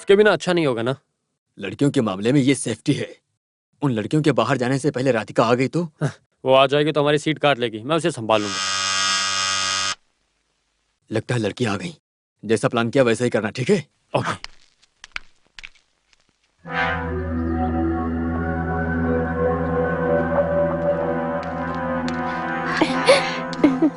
उसके बिना अच्छा नहीं होगा ना। लड़कियों के मामले में ये सेफ्टी है। उन लड़कियों के बाहर जाने से पहले राधिका आ गई तो वो आ जाएगी तो हमारी सीट काट लेगी, मैं उसे संभालूंगा। लगता है लड़की आ गई। जैसा प्लान किया वैसा ही करना, ठीक है? ओके।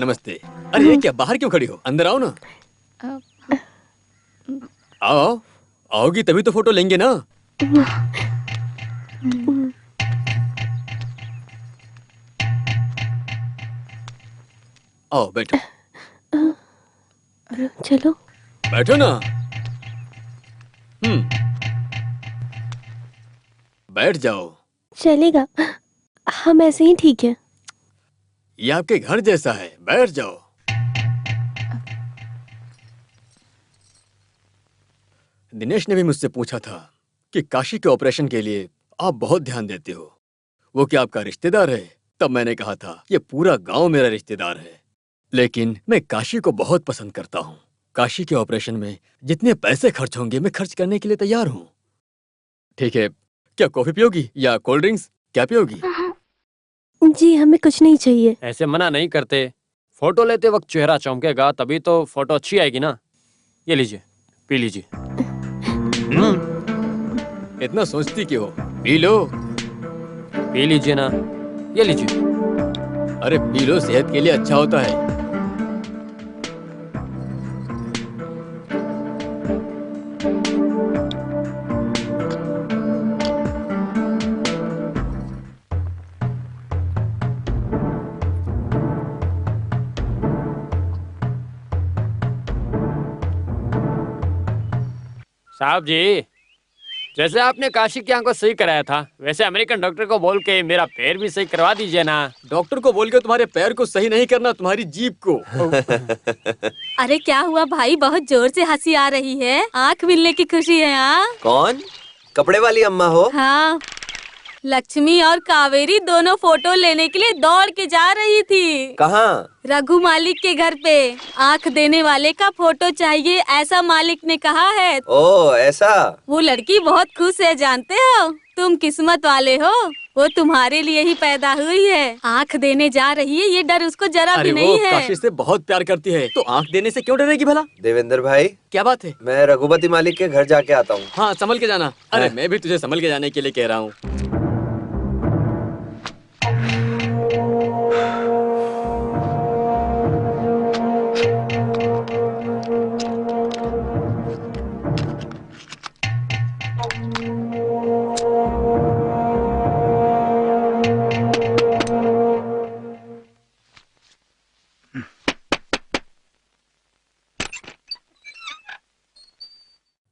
नमस्ते। अरे ये क्या, बाहर क्यों खड़ी हो? अंदर आओ ना। आओ, आओगी तभी तो फोटो लेंगे ना। आओ बैठो। चलो बैठो ना। बैठ जाओ। चलेगा, हम ऐसे ही ठीक है। ये आपके घर जैसा है, बैठ जाओ। दिनेश ने भी मुझसे पूछा था कि काशी के ऑपरेशन के लिए आप बहुत ध्यान देते हो। वो क्या आपका रिश्तेदार है? तब मैंने कहा था ये पूरा गांव मेरा रिश्तेदार है, लेकिन मैं काशी को बहुत पसंद करता हूँ। काशी के ऑपरेशन में जितने पैसे खर्च होंगे मैं खर्च करने के लिए तैयार हूँ। ठीक है, क्या कॉफी पियोगी या कोल्ड ड्रिंक्स, क्या पियोगी? जी हमें कुछ नहीं चाहिए। ऐसे मना नहीं करते, फोटो लेते वक्त चेहरा चमकेगा तभी तो फोटो अच्छी आएगी ना। ये लीजिए, पी लीजिए। इतना सोचती क्यों हो? P low. पी लीजिए ना, ये लीजिए। अरे पी लो, सेहत के लिए अच्छा होता है। साहब जी, जैसे आपने काशी की आंख को सही कराया था वैसे अमेरिकन डॉक्टर को बोल के मेरा पैर भी सही करवा दीजिए ना। डॉक्टर को बोल के तुम्हारे पैर को सही नहीं करना, तुम्हारी जीभ को। अरे क्या हुआ भाई, बहुत जोर से हंसी आ रही है, आंख मिलने की खुशी है। हाँ कौन? कपड़े वाली अम्मा हो? हाँ, लक्ष्मी और कावेरी दोनों फोटो लेने के लिए दौड़ के जा रही थी। कहाँ? रघु मालिक के घर पे। आंख देने वाले का फोटो चाहिए ऐसा मालिक ने कहा है। ओ ऐसा? वो लड़की बहुत खुश है, जानते हो? तुम किस्मत वाले हो, वो तुम्हारे लिए ही पैदा हुई है। आंख देने जा रही है, ये डर उसको जरा भी नहीं है। काशी से बहुत प्यार करती है तो आंख देने से क्यों डरेगी भला? देवेंद्र भाई, क्या बात है? मैं रघुपति मालिक के घर जाके आता हूँ। हाँ संभल के जाना। अरे मैं भी तुझे संभल के जाने के लिए कह रहा हूँ।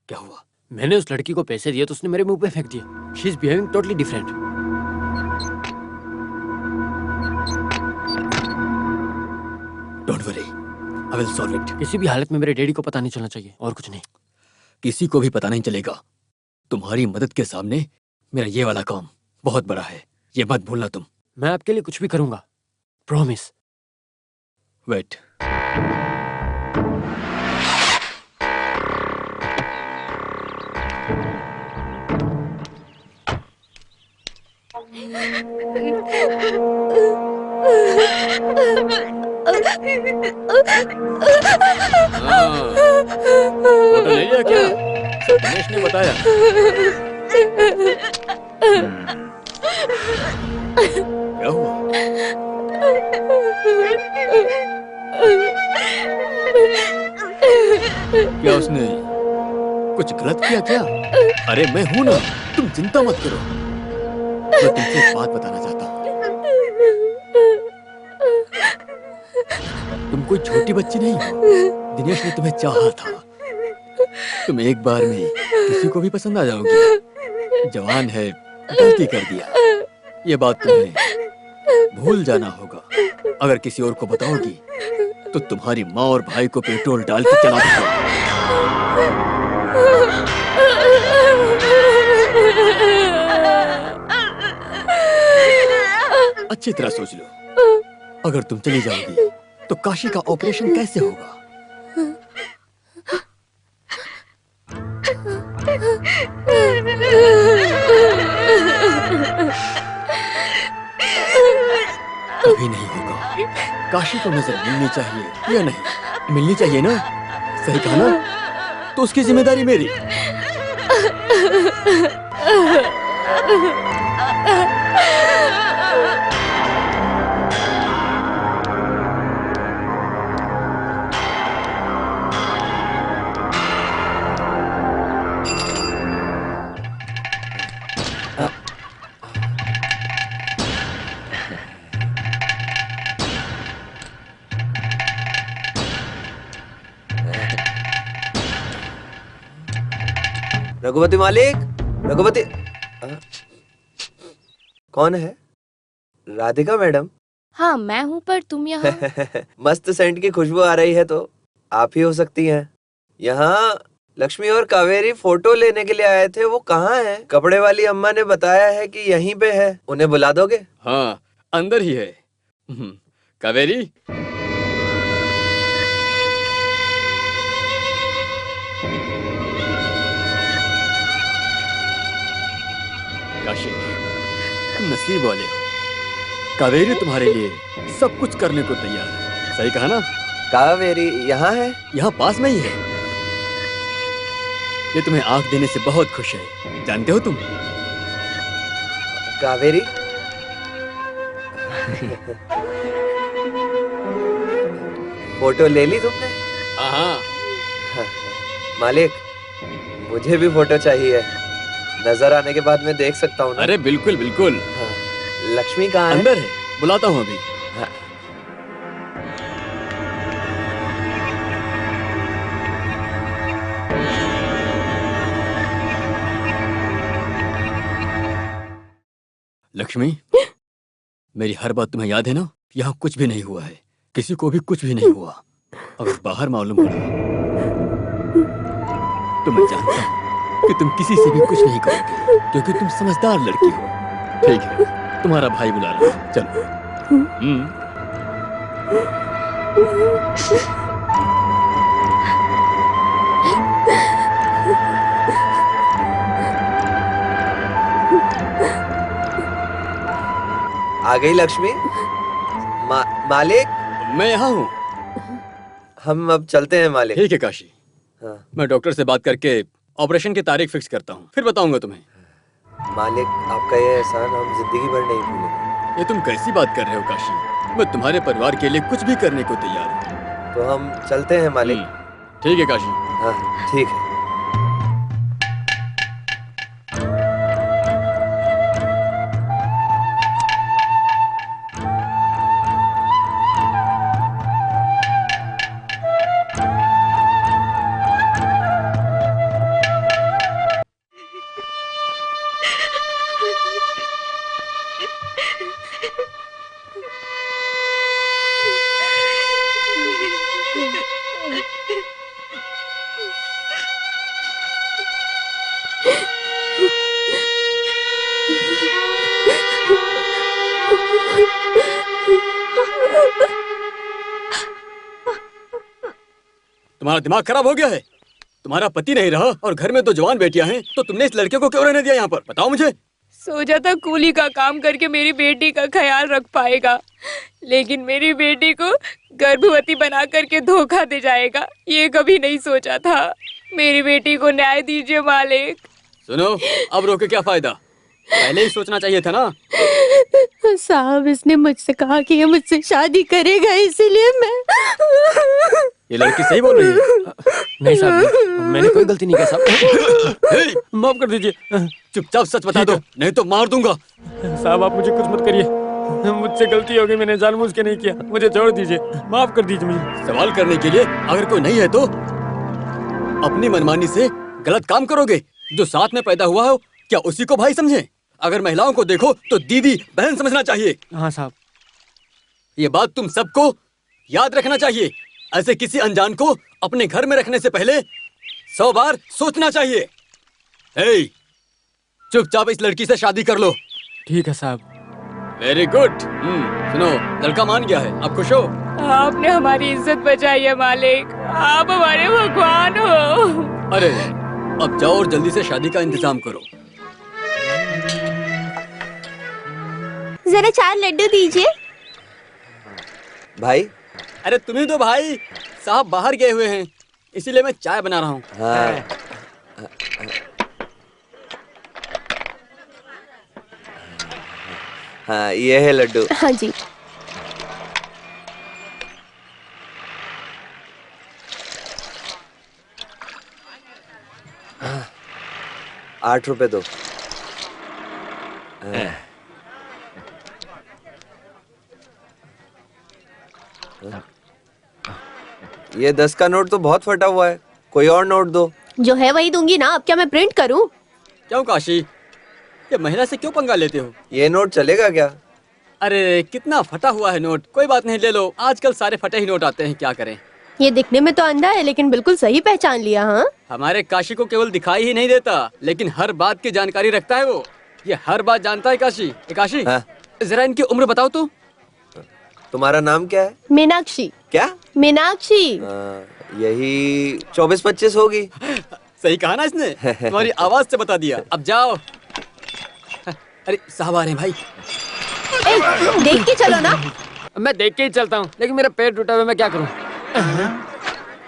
क्या हुआ? मैंने उस लड़की को पैसे दिए तो उसने मेरे मुंह पे फेंक दिया। She is behaving totally different. Don't worry, I will solve it. किसी भी हालत में मेरे डैडी को पता नहीं चलना चाहिए, और कुछ नहीं। किसी को भी पता नहीं चलेगा। तुम्हारी मदद के सामने मेरा ये वाला काम बहुत बड़ा है, ये मत भूलना तुम। मैं आपके लिए कुछ भी करूंगा, प्रॉमिस। वेट। फोटो ले लिया क्या? दिनेश ने बताया। क्या हुआ? क्या उसने कुछ गलत किया क्या? अरे मैं हूं ना, तुम चिंता मत करो। मैं तुमसे एक बात बताना चाहता हूँ। तुम कोई छोटी बच्ची नहीं हो। दिनेश ने तुम्हें चाहा था। तुम एक बार में किसी को भी पसंद आ जाओगी। जवान है, गलती कर दिया, ये बात तुम्हें भूल जाना होगा। अगर किसी और को बताओगी तो तुम्हारी माँ और भाई को पेट्रोल डाल के चला दूंगा। अच्छी तरह सोच लो, अगर तुम चली जाओगी तो काशी का ऑपरेशन कैसे होगा? काशी को नजर मिलनी चाहिए या नहीं? मिलनी चाहिए ना? सही कहा ना? तो उसकी जिम्मेदारी मेरी। रघुपति मालिक, रघुपति कौन है? राधिका मैडम। हाँ मैं हूँ, पर तुम यहाँ। मस्त सेंट की खुशबू आ रही है, तो आप ही हो सकती हैं। यहाँ लक्ष्मी और कावेरी फोटो लेने के लिए आए थे, वो कहाँ हैं? कपड़े वाली अम्मा ने बताया है कि यहीं पे है, उन्हें बुला दोगे? हाँ, अंदर ही है। कावेरी, काशी, तुम नसीब वाले हो। कावेरी तुम्हारे लिए सब कुछ करने को तैयार है। सही कहा ना? कावेरी यहाँ है? यहाँ पास में ही है। ये तुम्हें आंख देने से बहुत खुश है, जानते हो तुम? कावेरी फोटो ले ली तुमने? हाँ। मालिक, मुझे भी फोटो चाहिए। नजर आने के बाद मैं देख सकता हूँ ना? अरे बिल्कुल बिल्कुल। हाँ। लक्ष्मी कहाँ है? अंदर है, बुलाता हूँ अभी। हाँ। लक्ष्मी, मेरी हर बात तुम्हें याद है ना? यहाँ कुछ भी नहीं हुआ है, किसी को भी कुछ भी नहीं हुआ। अगर बाहर मालूम पड़ा तो मैं जानता हूँ कि तुम किसी से भी कुछ नहीं करोगे, क्योंकि तुम समझदार लड़की हो। ठीक है, तुम्हारा भाई बुला रहा है, चलो। आ गई लक्ष्मी। मालिक, मैं यहाँ हूँ। हम अब चलते हैं मालिक। ठीक है काशी, हाँ। मैं डॉक्टर से बात करके ऑपरेशन की तारीख फिक्स करता हूँ, फिर बताऊंगा तुम्हें। मालिक, आपका ये एहसान हम जिंदगी भर नहीं भूलेंगे। ये तुम कैसी बात कर रहे हो काशी? मैं तुम्हारे परिवार के लिए कुछ भी करने को तैयार हूँ। तो हम चलते हैं मालिक। ठीक है काशी। हाँ ठीक है। तुम्हारा दिमाग खराब हो गया है? तुम्हारा पति नहीं रहा और घर में दो जवान बेटियां हैं, तो तुमने इस लड़के को क्यों रहने दिया यहाँ पर? बताओ मुझे। सोचा था कूली का काम करके मेरी बेटी का ख्याल रख पाएगा, लेकिन मेरी बेटी को गर्भवती बना करके धोखा दे जाएगा, ये कभी नहीं सोचा था। मेरी बेटी को न्याय दीजिए मालिक। सुनो, अब रोके क्या फायदा? पहले ही सोचना चाहिए था ना। साहब, इसने मुझसे कहा कि ये मुझसे शादी करेगा, इसीलिए मैं। ये लड़की सही बोल रही है। नहीं साहब, मैंने कोई गलती नहीं की साहब। माफ कर दीजिए। चुपचाप सच बता दो, नहीं तो मार दूंगा। साहब आप मुझे कुछ मत करिए, मुझसे गलती हो गई, मैंने जानबूझ के नहीं किया, मुझे छोड़ दीजिए, माफ कर दीजिए मुझे। सवाल करने के लिए अगर कोई नहीं है तो अपनी मनमानी से गलत काम करोगे। जो साथ में पैदा हुआ हो, क्या उसी को भाई समझे? अगर महिलाओं को देखो तो दीदी बहन समझना चाहिए। हाँ साहब। ये बात तुम सबको याद रखना चाहिए। ऐसे किसी अनजान को अपने घर में रखने से पहले 100 बार सोचना चाहिए। हे, चुपचाप इस लड़की से शादी कर लो। ठीक है साहब। Very good. सुनो, लड़का मान गया है, आप खुश हो? आपने हमारी इज्जत बचाई है मालिक, आप हमारे भगवान हो। अरे अब जाओ और जल्दी से शादी का इंतजाम करो। जरा 4 लड्डू दीजिए। भाई। अरे तुम्ही तो भाई साहब बाहर गए हुए हैं, इसीलिए मैं चाय बना रहा हूँ। हाँ हाँ, ये है लड्डू। हाँ जी। ₹8 दो। ये 10 का नोट तो बहुत फटा हुआ है, कोई और नोट दो। जो है वही दूंगी ना, अब क्या मैं प्रिंट करूं? क्यों काशी, ये महिला से क्यों पंगा लेते हो? ये नोट चलेगा क्या? अरे कितना फटा हुआ है नोट, कोई बात नहीं ले लो, आजकल सारे फटे ही नोट आते हैं, क्या करें। ये दिखने में तो अंधा है लेकिन बिल्कुल सही पहचान लिया। हाँ, हमारे काशी को केवल दिखाई ही नहीं देता, लेकिन हर बात की जानकारी रखता है वो। ये हर बात जानता है काशी। काशी, हाँ? जरा इनकी उम्र बताओ तो। तुम्हारा नाम क्या है? मीनाक्षी। क्या? मीनाक्षी। यही 24-25 होगी। सही कहा ना इसने, तुम्हारी आवाज से बता दिया। अब जाओ। अरे साहब आ रहे हैं भाई। ए, देख के चलो ना। मैं देख के ही चलता हूँ, लेकिन मेरा पैर टूटा हुआ, मैं क्या करूँ?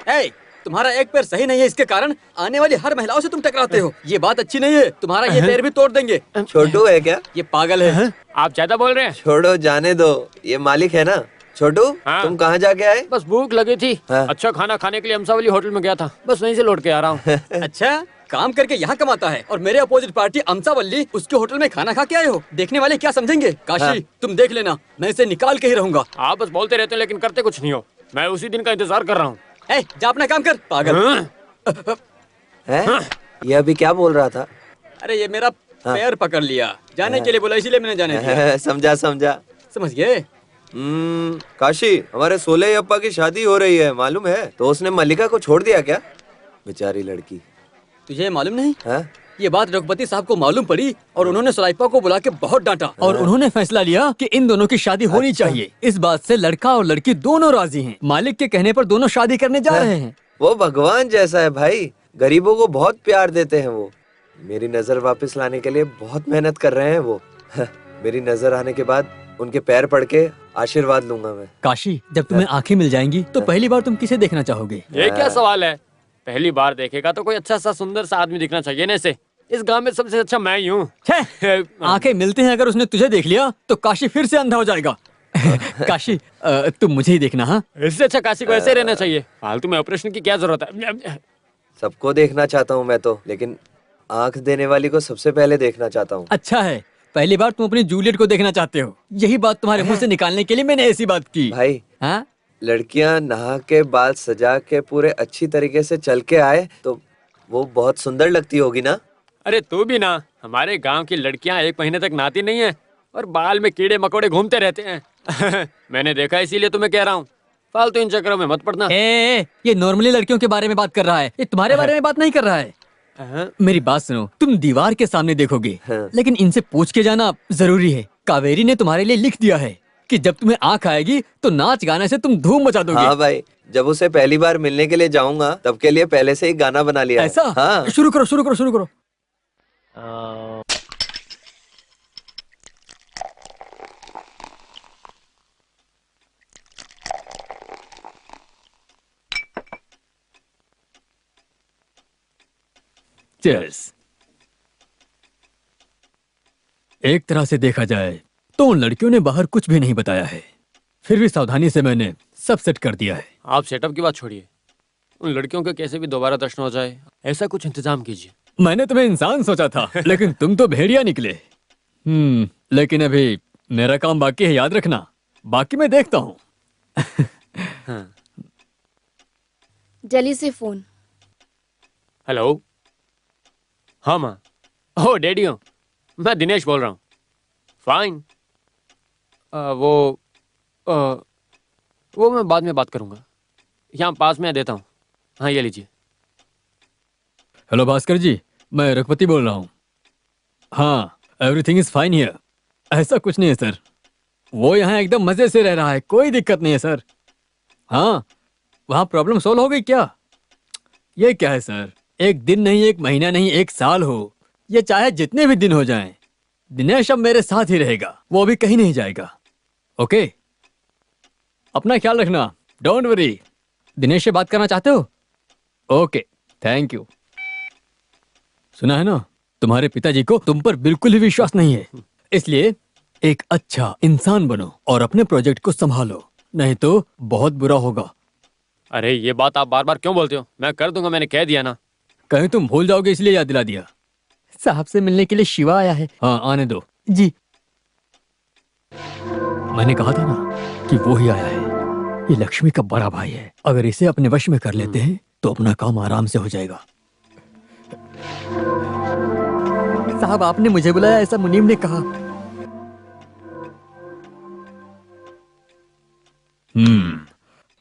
ए, तुम्हारा एक पैर सही नहीं है, इसके कारण आने वाली हर महिलाओं से तुम टकराते हो। ये बात अच्छी नहीं है, तुम्हारा ये पैर भी तोड़ देंगे। छोटू है क्या? ये पागल है। आप ज्यादा बोल रहे हैं। छोड़ो, जाने दो, ये मालिक है ना। छोटू, हाँ? तुम कहाँ जाके आए? बस भूख लगी थी, हाँ? अच्छा खाना खाने के लिए अमसावली होटल में गया था, बस वहीं से लौट के आ रहा हूँ। अच्छा, काम करके यहाँ कमाता है और मेरे अपोजिट पार्टी अमसावल्ली उसके होटल में खाना खा के आए हो। देखने वाले क्या समझेंगे? काशी, हाँ। तुम देख लेना, मैं इसे निकाल के ही रहूंगा। आप बस बोलते रहते हो लेकिन करते कुछ नहीं हो। मैं उसी दिन का इंतजार कर रहा हूँ। ए, जा अपना काम कर, पागल। हाँ? हैं? ये अभी क्या बोल रहा था? अरे ये मेरा पैर पकड़ लिया, जाने के लिए बोला, इसीलिए मैंने जाने दिया। समझा समझा। समझ गए? काशी, हमारे सोले अप्पा की शादी हो रही है, मालूम है? तो उसने मल्लिका को छोड़ दिया क्या? बेचारी लड़की। तुझे मालूम नहीं? हाँ? ये बात रघुपति साहब को मालूम पड़ी और उन्होंने सुलाइपा को बुला के बहुत डांटा और उन्होंने फैसला लिया कि इन दोनों की शादी होनी चाहिए। इस बात से लड़का और लड़की दोनों राजी हैं। मालिक के कहने पर दोनों शादी करने जा रहे हैं। वो भगवान जैसा है भाई, गरीबों को बहुत प्यार देते हैं वो। मेरी नजर वापस लाने के लिए बहुत मेहनत कर रहे हैं वो। मेरी नजर आने के बाद उनके पैर पड़ के आशीर्वाद लूंगा मैं। काशी, जब तुम्हें आंखें मिल जाएंगी तो पहली बार तुम किसे देखना चाहोगे? ये क्या सवाल है? पहली बार देखेगा तो कोई अच्छा सा सुंदर सा आदमी दिखना चाहिए ना। इसे इस गांव में सबसे अच्छा मैं ही हूँ। आंखें मिलते हैं, अगर उसने तुझे देख लिया तो काशी फिर से अंधा हो जाएगा। काशी, तुम मुझे ही देखना। हाँ, इससे अच्छा काशी को ऐसे रहना चाहिए। फालतू में ऑपरेशन की क्या जरूरत है? सबको देखना चाहता हूँ मैं तो, लेकिन आंख देने वाली को सबसे पहले देखना चाहता हूँ। अच्छा है, पहली बार तुम अपनी जूलियट को देखना चाहते हो। यही बात तुम्हारे मुंह से निकालने के लिए मैंने ऐसी बात की। भाई, हाँ? लड़कियां नहा के बाल सजा के पूरे अच्छी तरीके से चल के आए तो वो बहुत सुंदर लगती होगी ना? अरे तू भी ना, हमारे गांव की लड़कियां 1 महीने तक नहाती नहीं है और बाल में कीड़े मकोड़े घूमते रहते हैं। मैंने देखा, इसीलिए तुम्हें कह रहा हूँ, फालतू इन चक्करों में मत पड़ना। ये नॉर्मली लड़कियों के बारे में बात कर रहा है, ये तुम्हारे बारे में बात नहीं कर रहा है। मेरी बात सुनो, तुम दीवार के सामने देखोगे, लेकिन इनसे पूछ के जाना जरूरी है। कावेरी ने तुम्हारे लिए लिख दिया है कि जब तुम्हें आंख आएगी तो नाच गाने से तुम धूम मचा दोगे। हाँ भाई, जब उसे पहली बार मिलने के लिए जाऊंगा तब के लिए पहले से ही गाना बना लिया है। ऐसा? हाँ। शुरू करो शुरू करो शुरू करो। Cheers। एक तरह से देखा जाए तो उन लड़कियों ने बाहर कुछ भी नहीं बताया है, फिर भी सावधानी से मैंने सब सेट कर दिया है। आप सेटअप की बात छोड़िए, उन लड़कियों के कैसे भी दोबारा दर्शन हो जाए, ऐसा कुछ इंतजाम कीजिए। मैंने तुम्हें इंसान सोचा था, लेकिन तुम तो भेड़िया निकले। लेकिन अभी मेरा काम बाकी है, याद रखना। बाकी मैं देखता हूँ। जल्दी से फोन। हेलो। हाँ माँ। ओह डैडी हूँ, मैं दिनेश बोल रहा हूँ। फाइन। वो मैं बाद में बात करूँगा, यहाँ पास में देता हूँ। हाँ ये लीजिए। हेलो भास्कर जी, मैं रघुपति बोल रहा हूँ। हाँ, एवरीथिंग इज फाइन हियर। ऐसा कुछ नहीं है सर, वो यहाँ एकदम मजे से रह रहा है, कोई दिक्कत नहीं है सर। हाँ, वहाँ प्रॉब्लम सॉल्व हो गई क्या? ये क्या है सर, एक दिन नहीं, एक महीना नहीं, 1 साल हो, ये चाहे जितने भी दिन हो जाएं, दिनेश अब मेरे साथ ही रहेगा, वो अभी कहीं नहीं जाएगा। ओके, अपना ख्याल रखना, डोंट वरी। दिनेश से बात करना चाहते हो? Okay, thank you. सुना है ना, तुम्हारे पिताजी को तुम पर बिल्कुल ही विश्वास नहीं है, इसलिए एक अच्छा इंसान बनो और अपने प्रोजेक्ट को संभालो, नहीं तो बहुत बुरा होगा। अरे ये बात आप बार बार क्यों बोलते हो? मैं कर दूंगा, मैंने कह दिया ना। कहीं तुम भूल जाओगे इसलिए याद दिला दिया। साहब से मिलने के लिए शिवा आया है। हाँ, आने दो। जी, मैंने कहा था ना कि वो ही आया है। ये लक्ष्मी का बड़ा भाई है, अगर इसे अपने वश में कर लेते हैं तो अपना काम आराम से हो जाएगा। साहब, आपने मुझे बुलाया, ऐसा मुनीम ने कहा।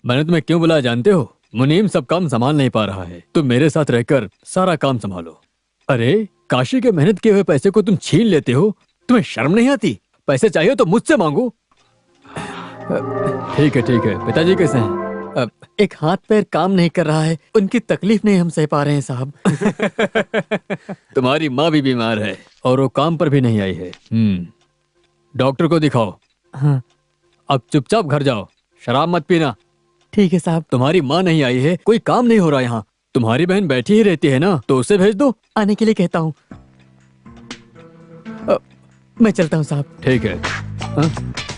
मैंने तुम्हें क्यों बुलाया जानते हो? मुनीम सब काम संभाल नहीं पा रहा है, तुम मेरे साथ रहकर सारा काम संभालो। अरे, काशी के मेहनत किए हुए पैसे को तुम छीन लेते हो, तुम्हें शर्म नहीं आती? पैसे चाहिए तो मुझसे मांगो। ठीक है ठीक है। पिताजी कैसे हैं? एक हाथ पैर काम नहीं कर रहा है, उनकी तकलीफ नहीं हम सह पा रहे हैं साहब। तुम्हारी माँ भी बीमार है और वो काम पर भी नहीं आई है। डॉक्टर को दिखाओ। हाँ। अब चुपचाप घर जाओ, शराब मत पीना। ठीक है साहब। तुम्हारी माँ नहीं आई है, कोई काम नहीं हो रहा यहाँ। तुम्हारी बहन बैठी ही रहती है ना, तो उसे भेज दो। आने के लिए कहता हूँ। मैं चलता हूँ साहब। ठीक है।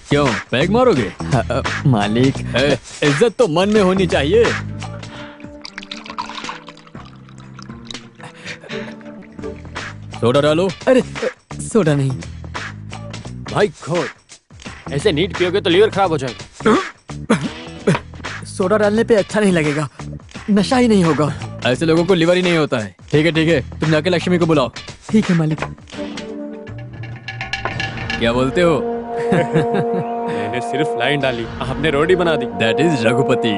क्यों पैग मारोगे? मालिक, इज्जत तो मन में होनी चाहिए। सोडा डालो। अरे सोडा नहीं भाई खोल, ऐसे नीट पियोगे तो लीवर खराब हो जाएगा। सोडा डालने पे अच्छा नहीं लगेगा, नशा ही नहीं होगा। ऐसे लोगों को लिवर ही नहीं होता है। ठीक है, तुम जाके लक्ष्मी को बुलाओ। ठीक है मालिक। क्या बोलते हो? मैंने सिर्फ लाइन डाली, आपने रोटी बना दी। That is Raghupati.